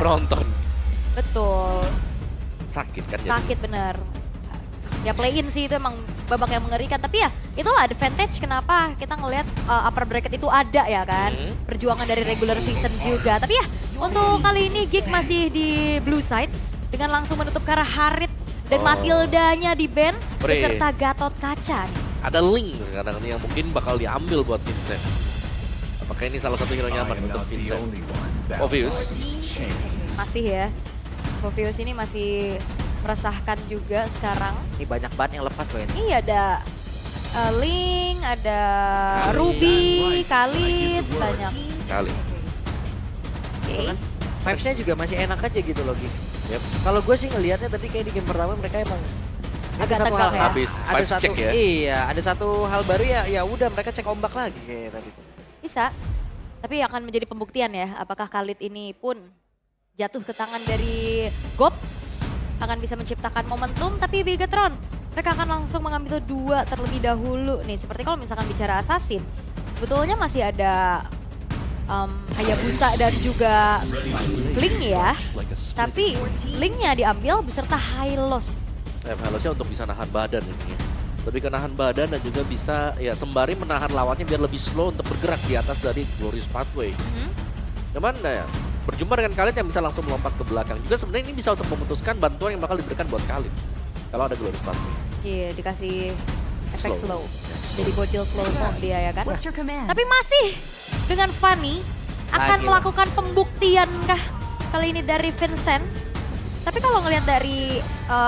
penonton. Betul. Sakit kan jadi. Sakit bener. Ya play-in sih itu emang babak yang mengerikan. Tapi ya itulah advantage kenapa kita ngelihat upper bracket itu ada ya kan. Perjuangan dari regular season juga. Tapi ya untuk kali ini Geek masih di blue side. Dengan langsung menutup ke arah Harit dan Matildanya di ban. Beserta Gatot Kaca nih. Ada link sekarang ini yang mungkin bakal diambil buat Vincent. Apakah ini salah satu hero nyaman untuk Vincent? Obvious. Masih ya. Obvious ini masih meresahkan juga sekarang. Ini banyak banget yang lepas loh ini. Iya ada Link, ada Ruby, Khalid, banyak. Kali. Oke. Vibes-nya juga masih enak aja gitu loh, Gi. Yep. Kalau gue sih ngelihatnya tadi kayak di game pertama mereka emang Agak ada satu tegang hal, ya. Habis ada vibes satu check ya. iya, ada satu hal baru ya udah mereka cek ombak lagi kayak tadi. Bisa. Tapi akan menjadi pembuktian ya apakah Khalid ini pun jatuh ke tangan dari Gops akan bisa menciptakan momentum, tapi Bigetron mereka akan langsung mengambil 2 terlebih dahulu nih. Seperti kalau misalkan bicara Assassin, sebetulnya masih ada Hayabusa dan juga Link ya. Tapi Linknya diambil beserta Hylos. Hylos-nya untuk bisa nahan badan ini. Lebih ke nahan badan dan juga bisa ya sembari menahan lawannya biar lebih slow untuk bergerak di atas dari Glorious Pathway. Cuman ya berjumpa dengan Khalid yang bisa langsung melompat ke belakang. Juga sebenarnya ini bisa untuk memutuskan bantuan yang bakal diberikan buat Khalid. Kalau ada Glorious Pathway. Iya, dikasih efek slow. Yes. Jadi bocil slow mo dia ya kan. Tapi masih dengan Fanny akan Lagi melakukan pembuktian kah kali ini dari Vincent. Tapi kalau ngelihat dari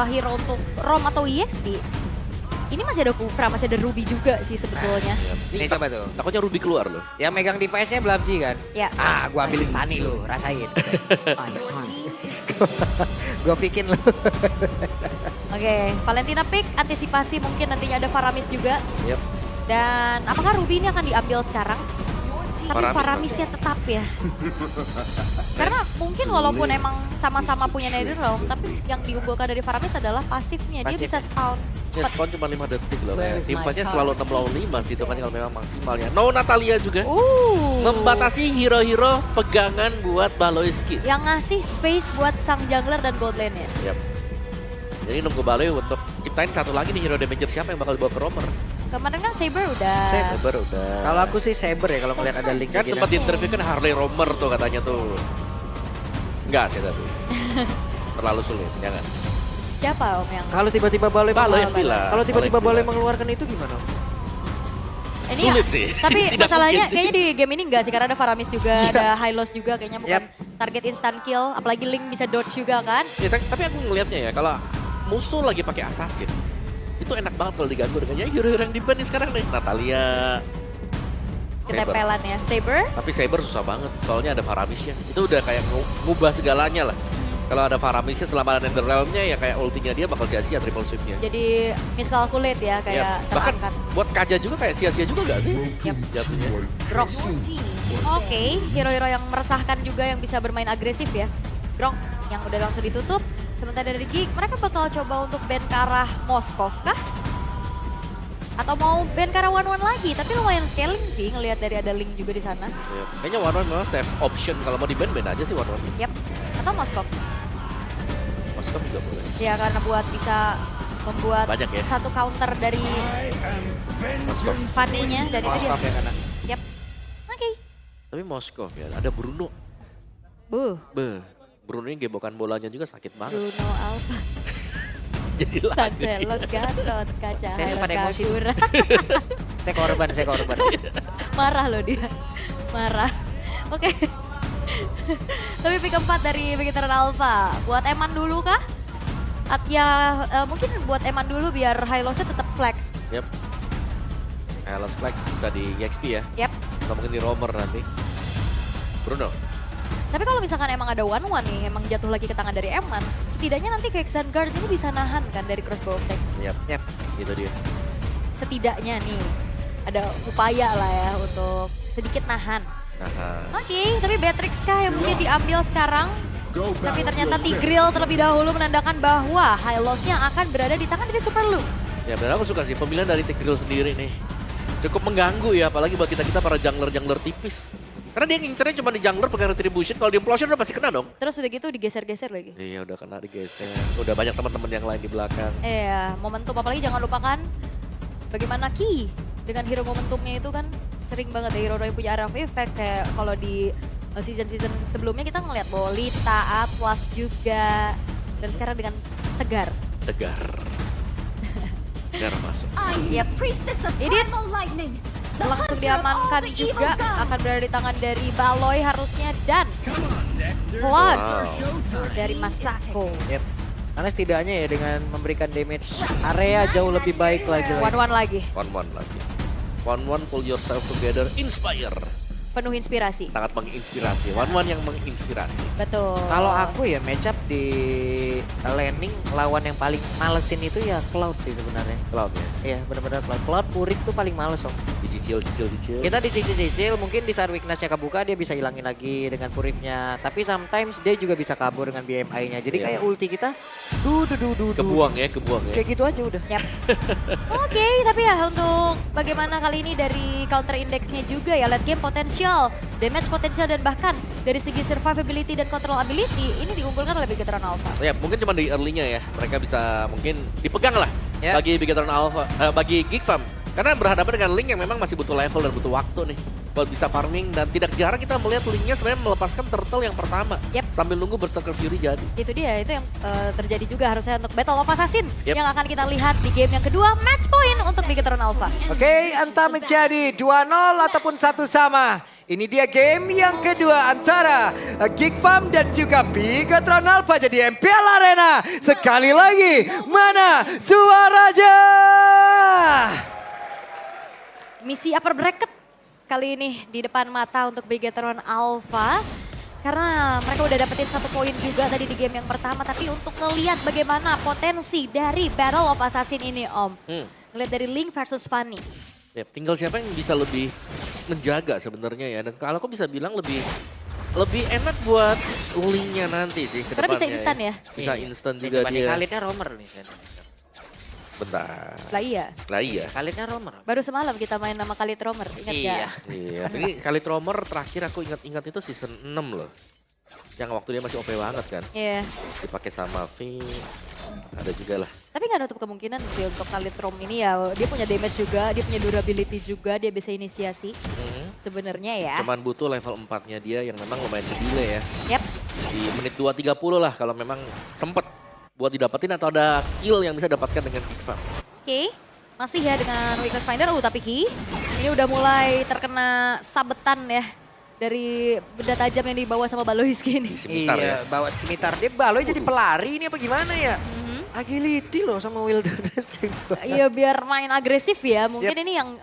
hero untuk Rom atau EXP, ini masih ada Kufra, masih ada Ruby juga sih sebetulnya. Ini coba tuh. Takutnya Ruby keluar loh. Yang megang device-nya Blabzi kan? Ya. Gua ambilin Fanny lu, rasain. Gua bikin lu. Oke, Valentina pick, antisipasi mungkin nantinya ada Faramis juga. Yep. Dan apakah Ruby ini akan diambil sekarang? Tapi Faramis Faramisnya tetap ya. Karena mungkin walaupun emang sama-sama punya Netherrealm, tapi yang diunggulkan dari Faramis adalah pasifnya. Dia bisa spawn. Ya, spawn cuma 5 detik loh. Teamfightnya selalu 6 lawan 5 sih itu kan kalau memang maksimalnya. No Natalia juga. Membatasi hero-hero pegangan buat Baloiski. Yang ngasih space buat sang jungler dan gold lane-nya. Yep. Jadi nunggu Baloi untuk ciptain satu lagi nih hero damager siapa yang bakal dibawa ke romer. Kemarin kan Saber udah. Saber udah. Kalau aku sih Saber ya kalau ngeliat ada link Kan sempat interview kan Harley Romer tuh katanya tuh. Enggak sih tapi. Terlalu sulit, ya kan? Siapa Om yang? Kalau tiba-tiba Baloi yang bilang. Kalau tiba-tiba Baloi Baloi mengeluarkan itu gimana? Ini sulit sih. Tapi Tidak masalahnya mungkin. kayaknya di game ini enggak sih karena ada Faramis juga, ada Hylos juga kayaknya bukan target instant kill, apalagi Link bisa dodge juga kan. Ya, tapi aku ngelihatnya ya kalau musuh lagi pakai assassin itu enak banget kalau diganggu dengan ya hero-hero yang di-ban nih sekarang nih. Natalia, Ketempelan ya. Saber? Tapi Saber susah banget soalnya ada Faramisnya. Itu udah kayak ngubah segalanya lah. Kalau ada Faramisnya selama ada Netherrealm-nya ya kayak ultinya dia bakal sia-sia triple sweep-nya. Jadi miscalculate ya kayak Bahkan terangkat. buat Kaja juga kayak sia-sia juga gak sih? Yap. Jatuhnya. Grok. Oke, hero-hero yang meresahkan juga yang bisa bermain agresif ya. Grok yang udah langsung ditutup. Sementara dari Geek, mereka bakal coba untuk ban ke arah Moskov kah? Atau mau ban ke arah One lagi? Tapi lumayan scaling sih ngelihat dari ada Link juga di sana. Yep. Kayaknya One memang safe option kalau mau di-ban aja sih One. Yap. Atau Moskov. Moskov juga boleh. Ya karena buat bisa membuat Banyak ya. satu counter dari Moskov. Fanny-nya dan itu dia. Moskov ya karena. Yap. Oke. Tapi Moskov ya, ada Bruno. Bruno ini gebokan bolanya juga sakit banget. Bruno Alpha. Jadi lagi. Lancelot, Gatot, Kaca, Saya sempat Hylos, emosi. Kagura. Saya korban. Marah loh dia. Marah. Oke. Tapi pick keempat dari Vegetarian Alpha. Buat Eman dulu kah? Mungkin buat Eman dulu biar Hylosnya tetap flex. Yep. Hylos Flex bisa di EXP ya. Yep. Atau mungkin di romer nanti. Bruno. Tapi kalau misalkan emang ada one nih, emang jatuh lagi ke tangan dari Eman, setidaknya nanti Kexan Guard ini bisa nahan kan dari crossbow attack. Yep. Itu dia. Setidaknya nih, ada upaya lah ya untuk sedikit nahan. Oke, tapi Beatrix kah yang mungkin diambil sekarang? Tapi ternyata Tigreal terlebih dahulu menandakan bahwa Hylosnya akan berada di tangan dari Super Luke. Ya benar aku suka sih pemilihan dari Tigreal sendiri nih. Cukup mengganggu ya, apalagi buat kita para jungler-jungler tipis. Karena dia ngincernya cuma di jungler pakai retribution, kalau di implosion udah pasti kena dong. Terus udah gitu digeser-geser lagi. Iya udah kena digeser, udah banyak teman-teman yang lain di belakang. Iya, momentum apalagi jangan lupakan bagaimana Ki dengan hero momentumnya itu kan sering banget ya hero yang punya araf effect kayak kalau di season-season sebelumnya kita ngeliat Bolita, Atlas juga dan sekarang dengan Tegar. Tegar masuk. Yep. Ini langsung diamankan juga akan berada di tangan dari Baloy harusnya dan Cloud dari Masako. Yep. Karena setidaknya ya dengan memberikan damage area jauh lebih baik lagi. 1-1 lagi. 1-1 lagi. 1-1 pull yourself together, inspire. Penuh inspirasi. Sangat menginspirasi, 1-1 yang menginspirasi. Betul. Kalau aku ya matchup di laning lawan yang paling malesin itu ya Cloud sih sebenarnya. Cloud ya? Iya benar-benar Cloud. Cloud Purik tuh paling males om. Dicicil. Kita dicicil mungkin di saat weakness-nya kebuka dia bisa hilangin lagi dengan Purifnya. Tapi sometimes dia juga bisa kabur dengan BMI-nya. Jadi kayak ulti kita Kebuang ya. Kayak gitu aja udah. Yap. Oke, tapi ya untuk bagaimana kali ini dari counter index-nya juga ya late game potensial, damage potensial dan bahkan dari segi survivability dan control ability ini diunggulkan oleh Bigetron Alpha. Ya mungkin cuma di early-nya ya, mereka bisa mungkin dipegang lah Ya. bagi Bigetron Alpha, bagi Geek Farm. Karena berhadapan dengan Link yang memang masih butuh level dan butuh waktu nih buat bisa farming dan tidak jarang kita melihat Linknya sebenarnya melepaskan turtle yang pertama sambil nunggu Berserker Fury jadi. Itu dia, itu yang terjadi juga harusnya untuk Battle of Assassin Yep. yang akan kita lihat di game yang kedua, match point untuk Bigetron Alpha. Oke, entah menjadi 2-0 ataupun 1-1. Ini dia game yang kedua antara Geek Farm dan juga Bigetron Alpha jadi MPL Arena. Sekali lagi, mana suaranya? Misi upper bracket kali ini di depan mata untuk Bigetron Alpha. Karena mereka udah dapetin 1 poin juga tadi di game yang pertama. Tapi untuk ngelihat bagaimana potensi dari Battle of Assassin ini Om. Ngelihat dari Link versus Fanny. Ya, tinggal siapa yang bisa lebih menjaga sebenarnya ya. Dan kalau aku bisa bilang lebih enak buat Linknya nanti sih ke Karena bisa depannya instan ya. Bisa instan juga Coba nih dia. Khalidnya roamer nih. Bentar. Lah iya, Khalidnya roamer. baru semalam kita main nama Khalid Romer, ingat Iya. gak? Iya, ini kali Tromer terakhir aku ingat itu season 6 loh. Yang waktu dia masih OP banget kan. Iya. Dipakai sama V, ada juga lah. Tapi nggak nutup kemungkinan sih untuk Khalid Rom ini ya, dia punya damage juga, dia punya durability juga, dia bisa inisiasi. Sebenarnya ya. Cuman butuh level 4-nya dia yang memang lumayan delay ya. Yap. Di menit 2.30 lah kalau memang sempet buat didapetin atau ada kill yang bisa dapatkan dengan Geek Farm. Oke, masih ya dengan Weakness Finder. Tapi Ki, ini udah mulai terkena sabetan ya. Dari benda tajam yang dibawa sama Baloiski ini. Scimitar ya. Bawa Scimitar. Dia Baloy jadi pelari ini apa gimana ya? Agility loh sama Wilderness. Iya biar main agresif ya. Mungkin ini yang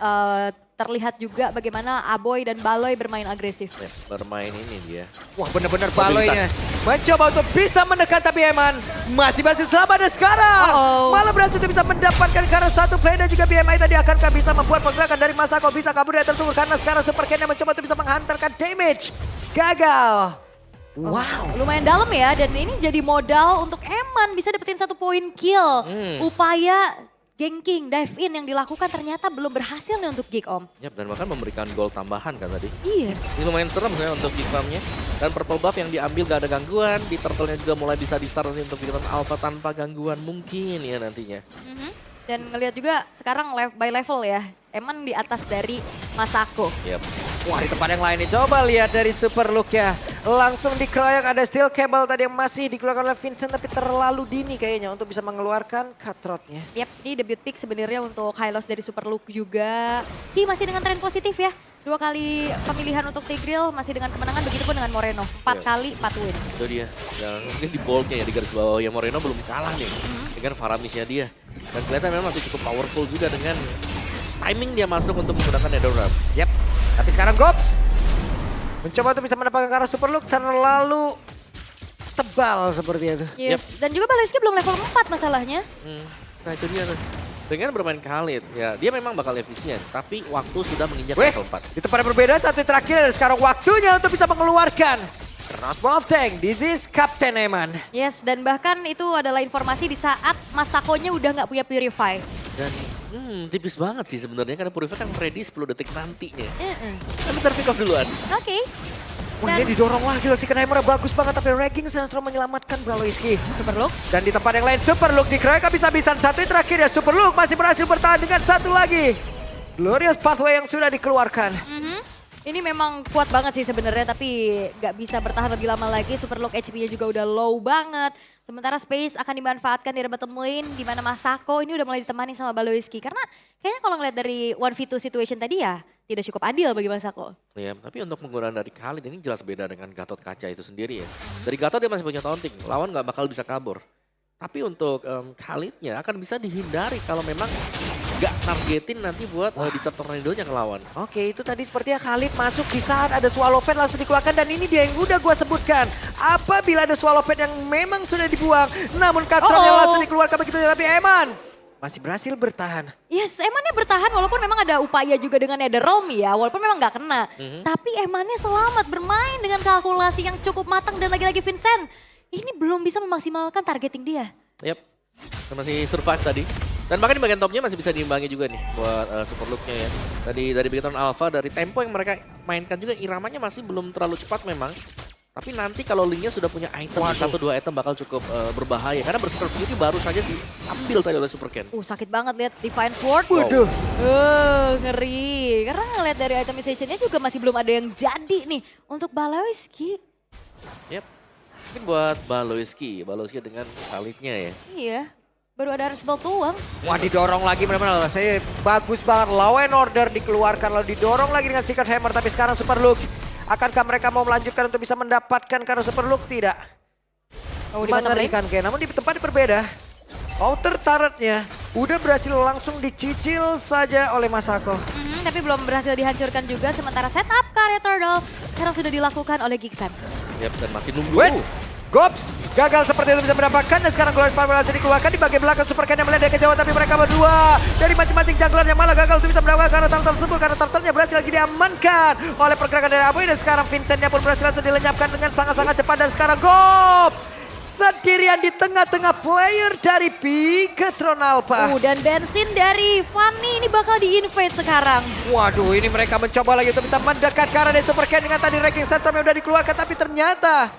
terlihat juga bagaimana Aboy dan Baloy bermain agresif. Ya, bermain ini dia. Wah bener-bener Baloynya. Mobilitas. Mencoba untuk bisa mendekat tapi Eman masih selamat dan sekarang. Malah berhasil untuk bisa mendapatkan karena 1 play dan juga BMI tadi akankah bisa membuat pergerakan dari Masako bisa kabur dari tersebut karena sekarang Super Ken yang mencoba untuk bisa menghantarkan damage. Gagal. Wow. Lumayan dalam ya dan ini jadi modal untuk Eman bisa dapetin 1 poin kill. Upaya ganking, dive in yang dilakukan ternyata belum berhasil nih untuk Geek Om. Yap, dan bahkan memberikan gol tambahan kan tadi. Iya. Ini lumayan serem ya untuk Geek Farm-nya. Dan purple buff yang diambil gak ada gangguan. Di turtle-nya juga mulai bisa di-start untuk Bigetron Alpha tanpa gangguan mungkin ya nantinya. Dan ngelihat juga sekarang by level ya. Eman di atas dari Masako. Yap. Wah di tempat yang lain nih coba lihat dari super look ya. Langsung dikeroyok ada steel cable tadi yang masih dikeluarkan oleh Vincent tapi terlalu dini kayaknya untuk bisa mengeluarkan cutthroat-nya. Yap, ini debut pick sebenarnya untuk Hylos dari Super Look juga. Ki masih dengan tren positif ya. 2 kali pemilihan untuk Tigreal masih dengan kemenangan, begitupun dengan Moreno. 4 kali 4 win. Itu dia. Yang mungkin di boldnya ya di garis bawah ya Moreno belum kalah nih. Dengan Faramisnya dia. Dan kelihatan memang masih cukup powerful juga dengan timing dia masuk untuk menggunakan Netherrealm. Yap, tapi sekarang Gops mencoba untuk bisa mendapatkan karena super look terlalu tebal seperti itu. Yes. Dan juga Baloiski belum level 4 masalahnya. Nah itu dia tuh. Dengan bermain Khalid, ya dia memang bakal efisien. Tapi waktu sudah menginjak Weh, level 4. di tempat yang berbeda satu terakhir dan sekarang waktunya untuk bisa mengeluarkan Crossbow of Tank. This is Captain Eman. Yes, dan bahkan itu adalah informasi di saat Masakonya udah nggak punya Purify. Dan Tipis banget sih sebenarnya karena Purified kan ready 10 detik nantinya. Heeh. Tapi terpick off duluan. Oke. Wah, ini didorong lagi loh, si Kenheimer bagus banget tapi Regging selalu menyelamatkan Baloiski. Super look. Dan di tempat yang lain Super Look dikeroyok habis-habisan. Satu yang terakhir ya, Super Look masih berhasil bertahan dengan satu lagi. Glorious Pathway yang sudah dikeluarkan. Ini memang kuat banget sih sebenarnya, tapi nggak bisa bertahan lebih lama lagi. Super Look HP-nya juga udah low banget. Sementara Space akan dimanfaatkan di bottom lane, di mana Masako ini udah mulai ditemani sama Baloiski. Karena kayaknya kalau ngeliat dari 1v2 situation tadi ya, tidak cukup adil bagi Masako. Ya, tapi untuk penggunaan dari Khalid ini jelas beda dengan Gatot Kaca itu sendiri ya. Dari Gatot dia masih punya taunting, lawan nggak bakal bisa kabur. Tapi untuk Khalidnya akan bisa dihindari kalau memang nggak targetin nanti buat disturb tornadonya ke lawan. Oke, itu tadi sepertinya Khalid masuk di saat ada Swallow Pad langsung dikeluarkan. Dan ini dia yang udah gue sebutkan. Apabila ada Swallow Pad yang memang sudah dibuang, namun Katronnya langsung dikeluarkan begitu. Tapi Eman masih berhasil bertahan. Yes, Emannya bertahan walaupun memang ada upaya juga dengan Netherrealm ya, walaupun memang nggak kena. Tapi Emannya selamat bermain dengan kalkulasi yang cukup matang dan lagi-lagi Vincent. Ini belum bisa memaksimalkan targeting dia. Yap, masih survive tadi. Dan bahkan di bagian topnya masih bisa diimbangi juga nih buat Super Look-nya ya. Dari Bigetron Alpha, dari tempo yang mereka mainkan juga iramanya masih belum terlalu cepat memang. Tapi nanti kalau Link-nya sudah punya item, 1-2 item bakal cukup berbahaya. Karena Berserker Fury baru saja diambil tadi oleh Super Ken. Sakit banget lihat Divine Sword. Waduh. Ngeri. Karena ngeliat dari itemization-nya juga masih belum ada yang jadi nih untuk Baloiski. Yap. Mungkin buat Baloiski dengan Khalidnya ya. Iya, baru ada Arsebel doang. Wah, didorong lagi benar-benar. Saya bagus banget. Law and Order dikeluarkan lalu didorong lagi dengan Secret Hammer. Tapi sekarang Super Look. Akankah mereka mau melanjutkan untuk bisa mendapatkan karena Super Look tidak? Oh, di bottom lane. Mengerikan kayak, namun di tempat yang berbeda. Outer turretnya udah berhasil langsung dicicil saja oleh Masako. Tapi belum berhasil dihancurkan juga. Sementara setup karya Turtle sekarang sudah dilakukan oleh Geekfam. Yap, dan masih nunggu. Wait, Gops gagal seperti itu bisa mendapatkan dan sekarang Glorious Power langsung dikeluarkan di bagian belakang Super Ken yang melihat dari kejauhan tapi mereka berdua dari masing-masing jungler yang malah gagal untuk bisa mendapatkan karena turtle tersebut karena turtle-nya berhasil lagi diamankan oleh pergerakan dari Abu dan sekarang Vincent-nya pun berhasil langsung dilenyapkan dengan sangat-sangat cepat dan sekarang Gops sendirian di tengah-tengah player dari Bigetron Alpha. Dan bensin dari Fanny ini bakal di-invade sekarang. Waduh, ini mereka mencoba lagi untuk bisa mendekat ke arah dari Super Ken dengan tadi ranking center yang udah dikeluarkan tapi ternyata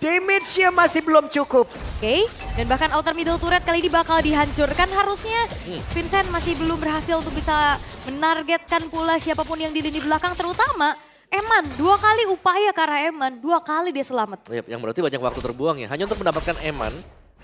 damage-nya masih belum cukup. Oke, dan bahkan outer middle turret kali ini bakal dihancurkan. Harusnya Vincent masih belum berhasil untuk bisa menargetkan pula siapapun yang di lini belakang, terutama Eman. 2 kali upaya ke arah Eman, 2 kali dia selamat. Yap, yang berarti banyak waktu terbuang ya, hanya untuk mendapatkan Eman.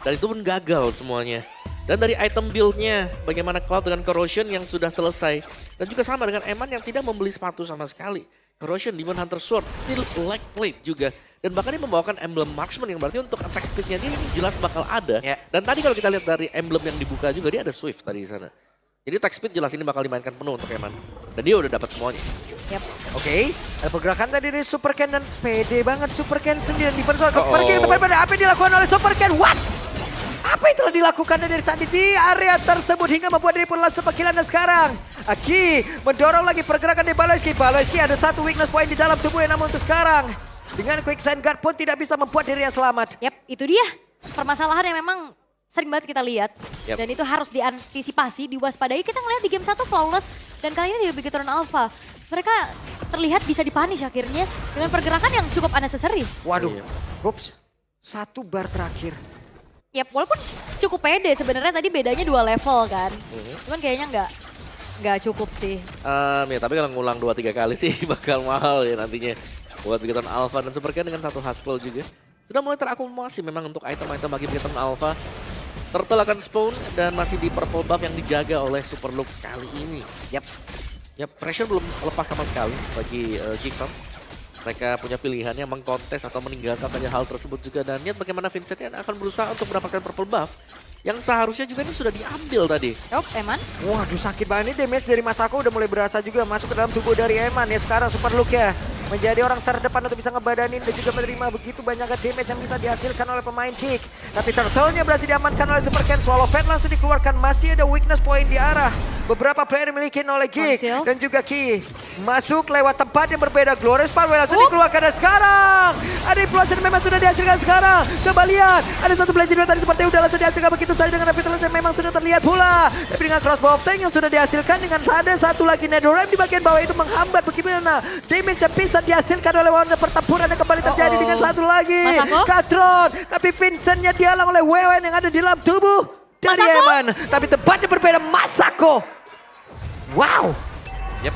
Dan itu pun gagal semuanya. Dan dari item build-nya, bagaimana Cloud dengan Corrosion yang sudah selesai. Dan juga sama dengan Eman yang tidak membeli sepatu sama sekali. Corrosion, Demon Hunter Sword, Steel Black Plate juga. Dan bahkan dia membawakan emblem Marksman yang berarti untuk attack speed-nya dia ini jelas bakal ada. Yeah. Dan tadi kalau kita lihat dari emblem yang dibuka juga dia ada Swift tadi di sana. Jadi attack speed jelas ini bakal dimainkan penuh untuk Eman. Dan dia udah dapat semuanya. Yap. Oke, ada pergerakan tadi dari Super Ken dan pede banget Super Ken sendirian di persoalan pergi ke tempat apa yang dilakukan oleh Super Ken? What? Apa yang telah dilakukan dari tadi di area tersebut hingga membuat diri pun langsung panggilan dan sekarang Aki mendorong lagi pergerakan di Baloiski. Baloiski ada satu weakness point di dalam tubuhnya namun untuk sekarang dengan Quicksand Guard pun tidak bisa membuat dirinya selamat. Yap, itu dia permasalahan yang memang sering banget kita lihat. Yap. Dan itu harus diantisipasi, diwaspadai. Kita ngelihat di game 1 flawless dan kali ini di Bigetron Alpha. Mereka terlihat bisa dipunish akhirnya dengan pergerakan yang cukup unnecessary. Waduh, Gops, 1 bar terakhir. Yap, walaupun cukup pede sebenarnya tadi bedanya 2 level kan. Cuman kayaknya nggak cukup sih. Ya tapi kalau ngulang 2-3 kali sih bakal mahal ya nantinya. Buat Bigetron Alpha dan Super Ken dengan 1 Haskell juga. Sudah mulai terakumulasi memang untuk item-item bagi Bigetron Alpha. Turtle akan spawn dan masih di purple buff yang dijaga oleh Super Look kali ini. Yap, pressure belum lepas sama sekali bagi Geekfam. Mereka punya pilihannya mengkontes atau meninggalkan saja hal tersebut juga. Dan lihat bagaimana Vincent akan berusaha untuk mendapatkan purple buff. Yang seharusnya juga ini sudah diambil tadi. Eman. Waduh, sakit banget ini damage dari Masako udah mulai berasa juga masuk ke dalam tubuh dari Eman ya sekarang Super Look ya. menjadi orang terdepan untuk bisa ngebadanin dan juga menerima begitu banyak damage yang bisa dihasilkan oleh pemain Kick. Tapi turtle-nya berhasil diamankan oleh Super Ken. Swallow Fat langsung dikeluarkan. Masih ada weakness point di arah beberapa player dimiliki oleh Kick dan juga Ki. Masuk lewat tempat yang berbeda. Glorious Power langsung dikeluarkan dan sekarang ada influencer memang sudah dihasilkan sekarang. Coba lihat, ada satu Blade juga tadi seperti udah langsung dihasilkan begitu saja dengan Vitalitas yang memang sudah terlihat pula. Tapi dengan crossbow of tank yang sudah dihasilkan dengan ada satu lagi Netherrealm di bagian bawah itu menghambat bagaimana damage yang bisa dihasilkan oleh warna pertempuran yang kembali terjadi dengan satu lagi Katron. Tapi Vincentnya dihalang oleh Wewen yang ada di dalam tubuh dari Eman. Tapi tempatnya berbeda, Masako. Wow. Yep.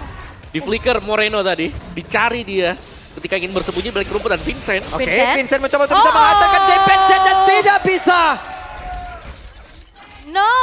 Di flicker Moreno tadi, dicari dia ketika ingin bersembunyi balik rumput dan Vincent. Oke, Vincent mencoba untuk bisa mengatakan Vincent dan tidak bisa. No,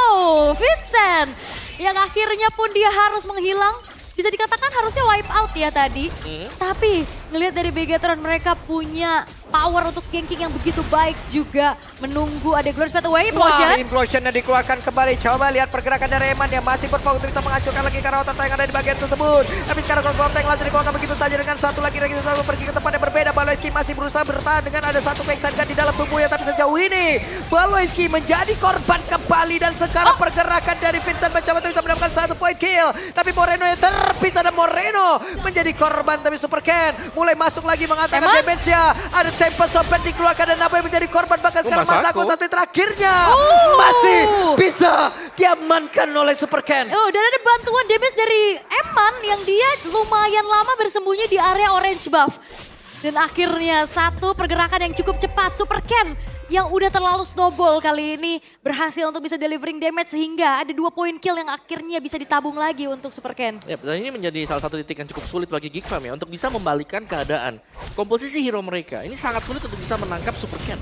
Vincent yang akhirnya pun dia harus menghilang. Bisa dikatakan harusnya wipe out ya tadi. Tapi ngelihat dari Begatron mereka punya power untuk ganking yang begitu baik juga. Menunggu ada Glorious Pathway, Implosion. Wah, Implosionnya dikeluarkan kembali. Coba lihat pergerakan dari Eman yang masih berfokus untuk bisa menghancurkan lagi karawatan yang ada di bagian tersebut. Tapi sekarang Crossbow Tank langsung dikeluarkan begitu saja dengan satu lagi selalu pergi ke tempat yang berbeda. Baloyski masih berusaha bertahan dengan ada satu backside gun di dalam tubuhnya. Tapi sejauh ini Baloyski menjadi korban kembali dan sekarang pergerakan dari Vincent mencoba untuk bisa mendapatkan satu point kill. Tapi Moreno yang terpisah dan Moreno menjadi korban. Tapi Super Ken mulai masuk lagi mengatakan damage-nya. Ada Tempest Open dikeluarkan dan Naboy menjadi korban. Bahkan sekarang Masako satu terakhirnya masih bisa diamankan oleh Super Ken. Dan ada bantuan damage dari Eman yang dia lumayan lama bersembunyi di area orange buff. Dan akhirnya satu pergerakan yang cukup cepat. Super Ken yang udah terlalu snowball kali ini berhasil untuk bisa delivering damage sehingga ada 2 point kill yang akhirnya bisa ditabung lagi untuk Super Ken. Ya, dan ini menjadi salah satu titik yang cukup sulit bagi Geek Fam ya untuk bisa membalikkan keadaan. Komposisi hero mereka ini sangat sulit untuk bisa menangkap Super Ken.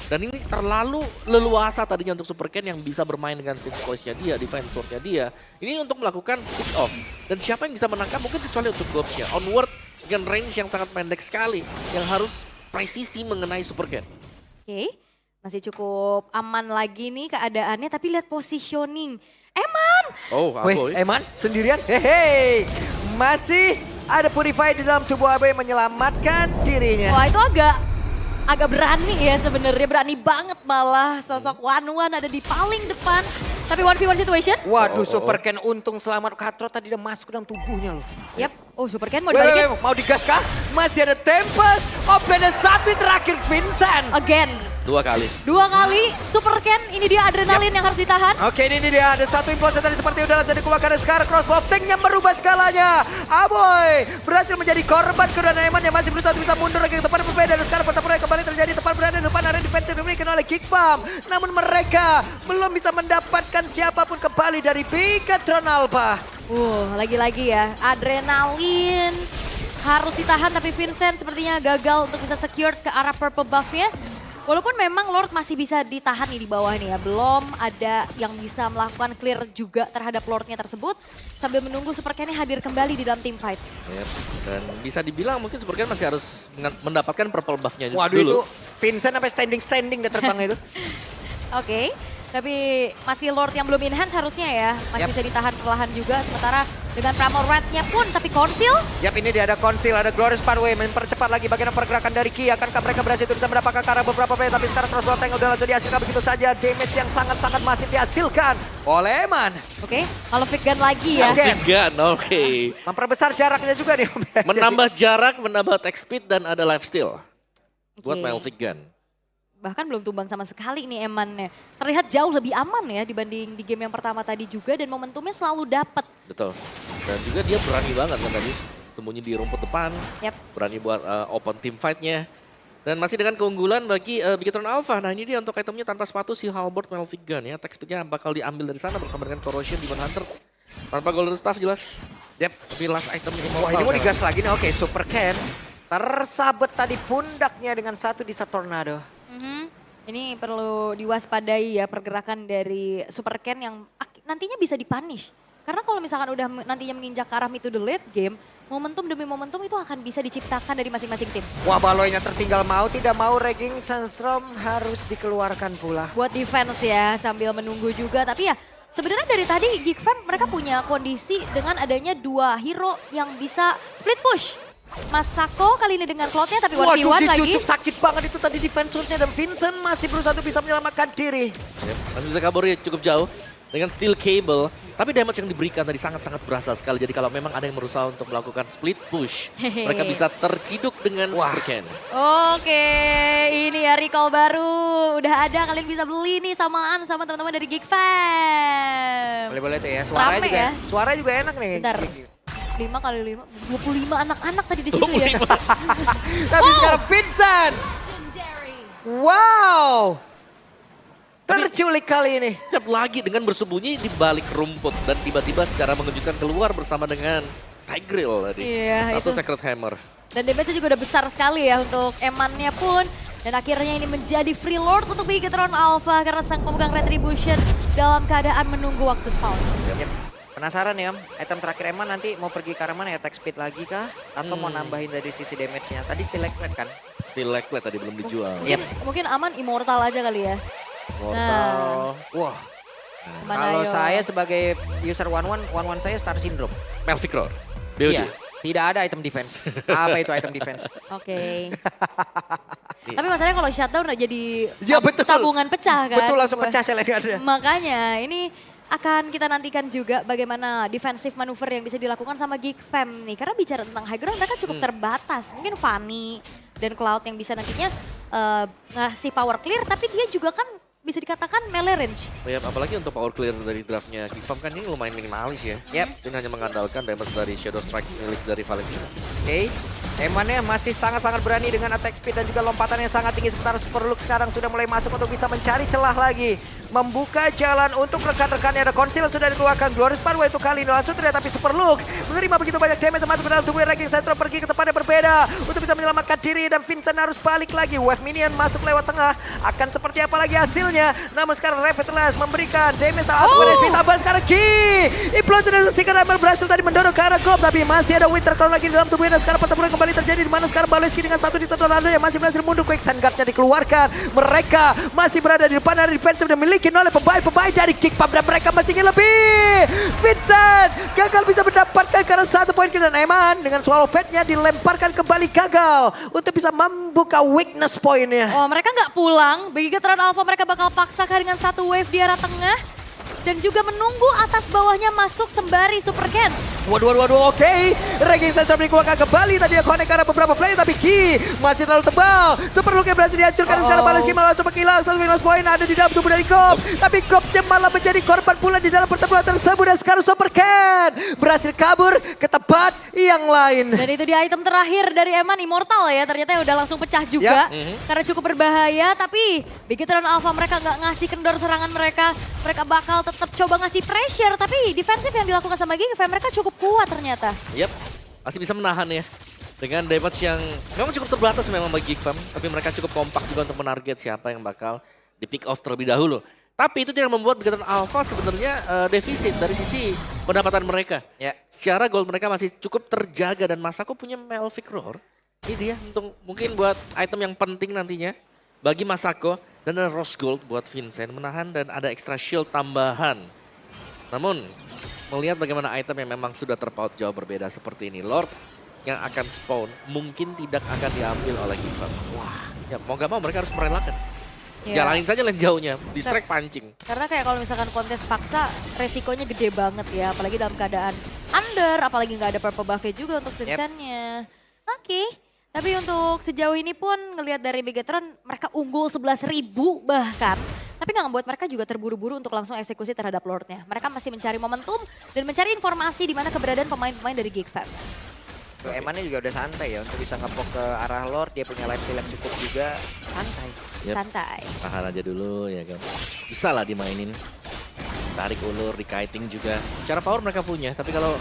Dan ini terlalu leluasa tadinya untuk Super Ken yang bisa bermain dengan Fist Voice-nya dia, Defense Sword-nya dia. Ini untuk melakukan pick off. Dan siapa yang bisa menangkap mungkin kecuali untuk Gobs-nya. Onward dengan range yang sangat pendek sekali yang harus presisi mengenai Super Ken. Oke, masih cukup aman lagi nih keadaannya, tapi lihat positioning. Eman! Oh, Aboy. Eman sendirian? Hehe, masih ada Purify di dalam tubuh Aboy yang menyelamatkan dirinya. Wah, itu agak berani ya sebenarnya, berani banget malah sosok Wanwan ada di paling depan. Tapi 1v1 situation. Waduh, Super Ken untung selamat. Katro tadi udah masuk ke dalam tubuhnya loh. Yap, Super Ken mau dibalikin. Mau digas kah? Masih ada Tempest, Open dan satu yang terakhir Vincent. Again. 2 kali. 2 kali, Super Ken ini dia adrenalin yang harus ditahan. Oke, ini dia ada satu impulse tadi seperti udah langsung dikeluarkan dan sekarang Crossbow Tank-nya merubah skalanya. Aboy berhasil menjadi korban kedua Eman yang masih berusaha bisa mundur lagi ke tempat yang berbeda. Dan sekarang pertempuran kembali terjadi tepat berada di depan area defense yang dimiliki oleh Geek Fam. Namun mereka belum bisa mendapatkan siapapun kembali dari Begatron Alpha. Lagi-lagi ya, adrenalin harus ditahan tapi Vincent sepertinya gagal untuk bisa secure ke arah purple buff-nya. Walaupun memang Lord masih bisa ditahan nih di bawah nih ya. Belum ada yang bisa melakukan clear juga terhadap Lordnya tersebut. Sambil menunggu Super Ken hadir kembali di dalam team fight. Yep. Dan bisa dibilang mungkin Super Ken masih harus mendapatkan purple buff-nya dulu. Waduh, itu Vincent sampai standing dia terbang itu. Oke. Tapi masih Lord yang belum enhance harusnya ya. Masih bisa ditahan perlahan juga. Sementara dengan Primal Rat-nya pun tapi Conceal. Yap, ini dia ada Conceal, ada Glorious Pathway mempercepat lagi bagian pergerakan dari Ki. Akankah mereka berhasil untuk bisa mendapatkan ke arah beberapa player. Tapi sekarang Crossbow Tank udah langsung dihasilkan begitu saja. Damage yang sangat-sangat masif dihasilkan oleh Eman. Oke, kalau Fig Gun lagi ya. Fig Gun, oke. Memperbesar jaraknya juga nih. Menambah jarak, menambah attack speed dan ada lifesteal. Buat Fig Gun. Bahkan belum tumbang sama sekali nih Emannya. Terlihat jauh lebih aman ya dibanding di game yang pertama tadi juga dan momentumnya selalu dapat. Betul. Dan juga dia berani banget kan tadi. Sembunyi di rumput depan. Yep. Berani buat open team fight-nya. Dan masih dengan keunggulan bagi Begatron Alpha. Nah ini dia untuk itemnya tanpa sepatu si Halberd Melvig Gun ya. Attack speed-nya bakal diambil dari sana bersama dengan Corrosion Demon Hunter. Tanpa golden staff jelas. Yep. Tapi last itemnya Wah, ini mau digas lagi nih. Oke, Super Ken tersabet tadi pundaknya dengan satu di Tornado. Ini perlu diwaspadai ya pergerakan dari Super Ken yang nantinya bisa dipunish. Karena kalau misalkan udah nantinya menginjak ke arah mid to the late game, momentum demi momentum itu akan bisa diciptakan dari masing-masing tim. Wah, Baloynya tertinggal mau tidak mau Raging Sandstorm harus dikeluarkan pula. Buat defense ya sambil menunggu juga. Tapi ya sebenarnya dari tadi Geek Fam mereka punya kondisi dengan adanya 2 hero yang bisa split push. Masako kali ini dengan Cloud-nya tapi 1v1 Waduh, lagi. dicucuk sakit banget itu tadi defensornya dan Vincent masih berusaha untuk bisa menyelamatkan diri. Yep. Masih bisa kabur ya cukup jauh dengan steel cable. Tapi damage yang diberikan tadi sangat-sangat berasa sekali. Jadi kalau memang ada yang berusaha untuk melakukan split push, mereka bisa terciduk dengan Super Can. Oke, ini ya recall baru. Udah ada, kalian bisa beli nih samaan sama teman-teman dari Geek Fam. Boleh-boleh tuh ya, suaranya Rame juga, ya. suara juga enak nih. Bentar. 5 kali 5, 25 anak-anak tadi di situ ya. Tapi sekarang Vincent. Wow. Terculik kali ini. Siap lagi dengan bersembunyi di balik rumput. Dan tiba-tiba secara mengejutkan keluar bersama dengan Tigreal tadi. Iya, Satu itu. Sacred Hammer. Dan damage-nya juga udah besar sekali ya untuk Eman-nya pun. Dan akhirnya ini menjadi free lord untuk Bigetron Alpha karena sang pemegang Retribution dalam keadaan menunggu waktu spawn. Yep. Penasaran ya, item terakhir Eman nanti mau pergi ke arah mana? Attack speed lagi kah? Atau mau nambahin dari sisi damage-nya? Tadi still like kan? Still Lakelet tadi belum dijual. Mungkin aman immortal aja kali ya. Mortal. Wah, Kemana kalau ayo? saya sebagai user 1-1 saya Star Syndrome. Melvic Roar. BOD. Iya, tidak ada item defense. Apa itu item defense? Oke. Tapi masalahnya kalau shutdown udah jadi Ya, betul. tabungan pecah kan. Betul, langsung Wah. pecah saya lihat ada. Makanya ini akan kita nantikan juga bagaimana defensive manuver yang bisa dilakukan sama Geek Fam nih. Karena bicara tentang high ground mereka cukup terbatas. Mungkin Fanny dan Cloud yang bisa nantinya ngasih power clear tapi dia juga kan bisa dikatakan melee range. Oh ya, apalagi untuk power clear dari draftnya Kifam kan ini lumayan minimalis ya. Yep. Ini hanya mengandalkan damage dari Shadow Strike milik dari Valentina. Oke, Emannya masih sangat-sangat berani dengan attack speed dan juga lompatan yang sangat tinggi. Sementara Superlook sekarang sudah mulai masuk untuk bisa mencari celah lagi. Membuka jalan untuk rekan-rekannya. Ada Conceal sudah dikeluarkan. Glorious Pathway itu kali ini langsung terlihat. Tapi Superlook menerima begitu banyak damage masuk ke dalam tubuh Ranking Central. Pergi ke tempat yang berbeda untuk bisa menyelamatkan diri. Dan Vincent harus balik lagi. Wave Minion masuk lewat tengah. Akan seperti apa lagi hasilnya. Namun sekarang Revitalize memberikan damage SP tambah sekarang Ki. Implosion dari Seeker Hammer berhasil tadi mendorong ke arah Gob. Tapi masih ada Winter Crown lagi di dalam tubuhnya. Dan sekarang pertempuran kembali terjadi. Di mana sekarang Baleski dengan satu di satu Ronaldo yang masih berhasil mundur. Quicksand Guard-nya dikeluarkan. Mereka masih berada di depan dari defensive dan miliki oleh pemain-pemain dari Geek Fam. Dan mereka masih ingin lebih. Vincent gagal bisa mendapatkan karena 1 poin dan Eman dengan Swallow Pad-nya dilemparkan kembali gagal. Untuk bisa membuka weakness point-nya. Oh, mereka nggak pulang. Bigetron Alpha mereka bakal paksakan dengan satu wave di arah tengah. Dan juga menunggu atas bawahnya masuk sembari Super Ken. Waduh, oke. Ranking Center dikeluarkan kembali. Tadi dia connect karena beberapa player, tapi Ki masih terlalu tebal. Superlook yang berhasil dihancurkan. Sekarang Baleski malah coba kilang. Minus poin ada di dalam tubuh dari Gob. Tapi Gob malah menjadi korban pula di dalam pertempuran tersebut. Dan sekarang Super Ken berhasil kabur ke tempat yang lain. Dan itu dia item terakhir dari Eman Immortal ya. Ternyata udah langsung pecah juga. Karena cukup berbahaya. Tapi Bigetron Alpha mereka nggak ngasih kendor serangan mereka. Mereka bakal tetap coba ngasih pressure. Tapi defensif yang dilakukan sama Geek Fam mereka cukup kuat ternyata. Yap, masih bisa menahan ya. Dengan damage yang memang cukup terbatas memang bagi Geek Fam. Tapi mereka cukup kompak juga untuk menarget siapa yang bakal di pick off terlebih dahulu. Tapi itu tidak membuat Bigetron Alpha sebenarnya defisit dari sisi pendapatan mereka. Ya. Secara gold mereka masih cukup terjaga dan Masako punya Melvic Roar. Ini dia untuk mungkin buat item yang penting nantinya bagi Masako. Dan ada Rose Gold buat Vincent menahan dan ada extra shield tambahan. Namun melihat bagaimana item yang memang sudah terpaut jauh berbeda seperti ini. Lord yang akan spawn mungkin tidak akan diambil oleh Geek Fam. Wah, ya mau gak mau mereka harus merelakan. Ya. Jalanin saja lane jauhnya, distract pancing. Karena kayak kalau misalkan kontes paksa resikonya gede banget ya. Apalagi dalam keadaan under, apalagi nggak ada purple buff juga untuk Vincent-nya. Oke. Tapi untuk sejauh ini pun ngelihat dari Bigetron mereka unggul 11.000 bahkan. Tapi nggak membuat mereka juga terburu-buru untuk langsung eksekusi terhadap Lord-nya. Mereka masih mencari momentum dan mencari informasi di mana keberadaan pemain-pemain dari Geek Fam. Emannya juga udah santai ya untuk bisa ngepok ke arah Lord. Dia punya life steal yang cukup juga. Santai. Yep. Santai. Tahan aja dulu ya kan. Bisa lah dimainin. Tarik ulur, di kiting juga. Secara power mereka punya, tapi kalau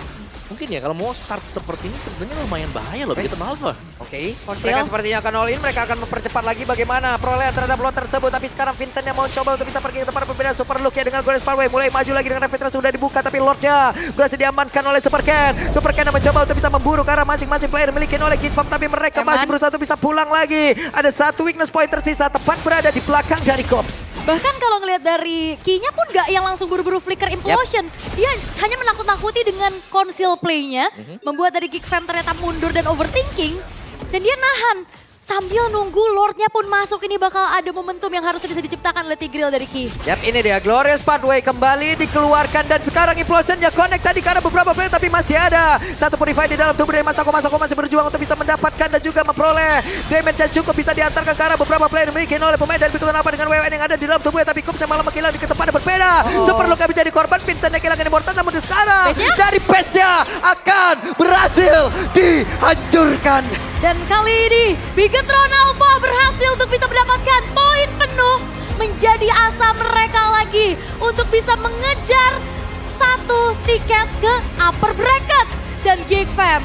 mungkin ya kalau mau start seperti ini sebenarnya lumayan bahaya loh Bigetron Alpha. Oke, Conceal. mereka sepertinya akan all in, mereka akan mempercepat lagi bagaimana perolehan terhadap Lord tersebut. Tapi sekarang Vincent yang mau coba untuk bisa pergi ke tempat perbedaan. Superlook ya dengan Glorious Pathway mulai maju lagi dengan Revitalize sudah dibuka. Tapi Lordnya berhasil diamankan oleh Super Ken. Super Ken yang mencoba untuk bisa memburu ke arah masing-masing player miliki oleh Geek Fam. Tapi mereka masih berusaha untuk bisa pulang lagi. Ada satu weakness point tersisa tepat berada di belakang dari Cops. Bahkan kalau ngelihat dari Ki-nya pun gak yang langsung buru-buru flicker implosion. Dia hanya menakut-nakuti dengan conceal skill play-nya membuat dari Geek Fam ternyata mundur dan overthinking. Dan dia nahan. Sambil nunggu Lordnya pun masuk, ini bakal ada momentum yang harusnya bisa diciptakan oleh Tigreal dari Ki. Yap, ini dia Glorious Pathway kembali dikeluarkan dan sekarang Implosionnya connect tadi karena beberapa player tapi masih ada satu purify di dalam tubuh dari Masako masih berjuang untuk bisa mendapatkan dan juga memperoleh damage yang cukup bisa diantarkan ke arah beberapa player dimiliki oleh pemain dari Bikutan apa dengan WWN yang ada di dalam tubuhnya, tapi Kups yang malah menghilang di kesempatan berbeda. Super Luka menjadi korban, Vincent yang kehilangan Immortal, namun sekarang dari pace-nya akan berhasil dihancurkan. Dan kali ini Bigetron Alpha berhasil untuk bisa mendapatkan poin penuh, menjadi asa mereka lagi untuk bisa mengejar satu tiket ke upper bracket. Dan Geek Fam